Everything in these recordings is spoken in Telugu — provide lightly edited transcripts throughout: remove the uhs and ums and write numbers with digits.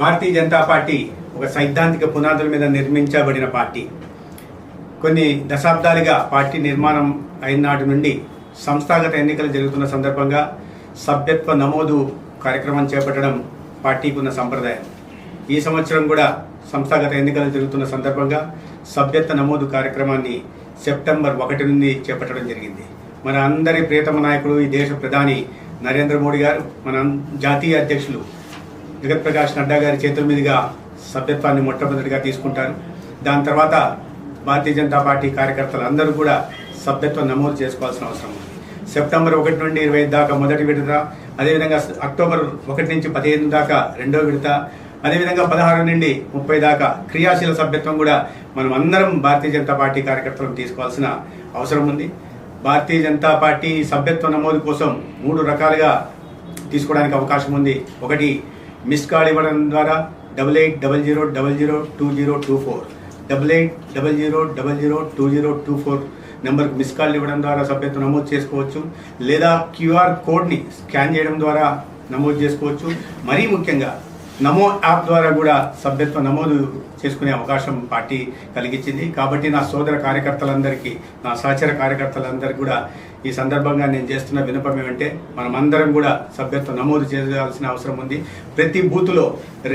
భారతీయ జనతా పార్టీ ఒక సైద్ధాంతిక పునాదుల మీద నిర్మించబడిన పార్టీ. కొన్ని దశాబ్దాలుగా పార్టీ నిర్మాణం అయిన నాటి నుండి సంస్థాగత ఎన్నికలు జరుగుతున్న సందర్భంగా సభ్యత్వ నమోదు కార్యక్రమం చేపట్టడం పార్టీకి ఉన్న సంప్రదాయం. ఈ సంవత్సరం కూడా సంస్థాగత ఎన్నికలు జరుగుతున్న సందర్భంగా సభ్యత్వ నమోదు కార్యక్రమాన్ని సెప్టెంబర్ 1 నుండి చేపట్టడం జరిగింది. మన అందరి ప్రియతమ నాయకుడు, ఈ దేశ ప్రధాని నరేంద్ర మోడీ గారు, మన జాతీయ అధ్యక్షులు జగత్ ప్రకాష్ నడ్డా గారి చేతుల మీదుగా సభ్యత్వాన్ని మొట్టమొదటిగా తీసుకుంటారు. దాని తర్వాత భారతీయ జనతా పార్టీ కార్యకర్తలు అందరూ కూడా సభ్యత్వం నమోదు చేసుకోవాల్సిన అవసరం ఉంది. సెప్టెంబర్ 1 నుండి 25 దాకా మొదటి విడత, అదేవిధంగా అక్టోబర్ 1 నుంచి 15 దాకా రెండో విడత, అదేవిధంగా 16 నుండి 30 దాకా క్రియాశీల సభ్యత్వం కూడా మనం అందరం భారతీయ జనతా పార్టీ కార్యకర్తలను తీసుకోవాల్సిన అవసరం ఉంది. భారతీయ జనతా పార్టీ సభ్యత్వ నమోదు కోసం 3 రకాలుగా తీసుకోవడానికి అవకాశం ఉంది. ఒకటి, మిస్ కాల్ ఇవ్వడం ద్వారా 8800002024 8800002024 నెంబర్కు మిస్ కాల్ ఇవ్వడం ద్వారా సభ్యత్వం నమోదు చేసుకోవచ్చు. లేదా క్యూఆర్ కోడ్ని స్కాన్ చేయడం ద్వారా నమోదు చేసుకోవచ్చు. మరీ ముఖ్యంగా నమో యాప్ ద్వారా కూడా సభ్యత్వ నమోదు చేసుకునే అవకాశం పార్టీ కలిగించింది. కాబట్టి నా సోదర కార్యకర్తలందరికీ, నా సహచర కార్యకర్తలందరికీ కూడా ఈ సందర్భంగా నేను చేస్తున్న విన్నపం ఏమంటే, మనమందరం కూడా సభ్యత్వ నమోదు చేయాల్సిన అవసరం ఉంది. ప్రతి బూత్లో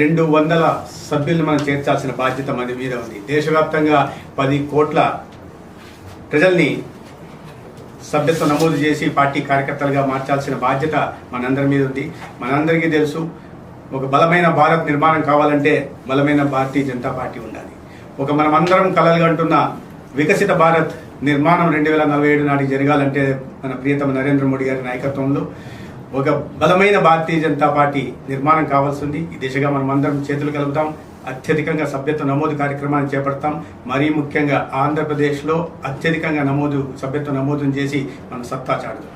200 సభ్యులను మనం చేర్చాల్సిన బాధ్యత మన మీద ఉంది. దేశవ్యాప్తంగా 10 కోట్ల ప్రజల్ని సభ్యత్వ నమోదు చేసి పార్టీ కార్యకర్తలుగా మార్చాల్సిన బాధ్యత మనందరి మీద ఉంది. మనందరికీ తెలుసు, ఒక బలమైన భారత్ నిర్మాణం కావాలంటే బలమైన భారతీయ జనతా పార్టీ ఉండాలి. మనమందరం కలలు కంటున్న వికసిత భారత్ నిర్మాణం 2047 నాటికి జరగాలంటే మన ప్రియతమ నరేంద్ర మోడీ గారి నాయకత్వంలో ఒక బలమైన భారతీయ జనతా పార్టీ నిర్మాణం కావాల్సి ఉంది. ఈ దిశగా మనమందరం చేతులు కలుపుతాం. అత్యధికంగా సభ్యత్వ నమోదు కార్యక్రమాన్ని చేపడతాం. మరీ ముఖ్యంగా ఆంధ్రప్రదేశ్లో అత్యధికంగా సభ్యత్వ నమోదును చేసి మనం సత్తా చాటుతాం.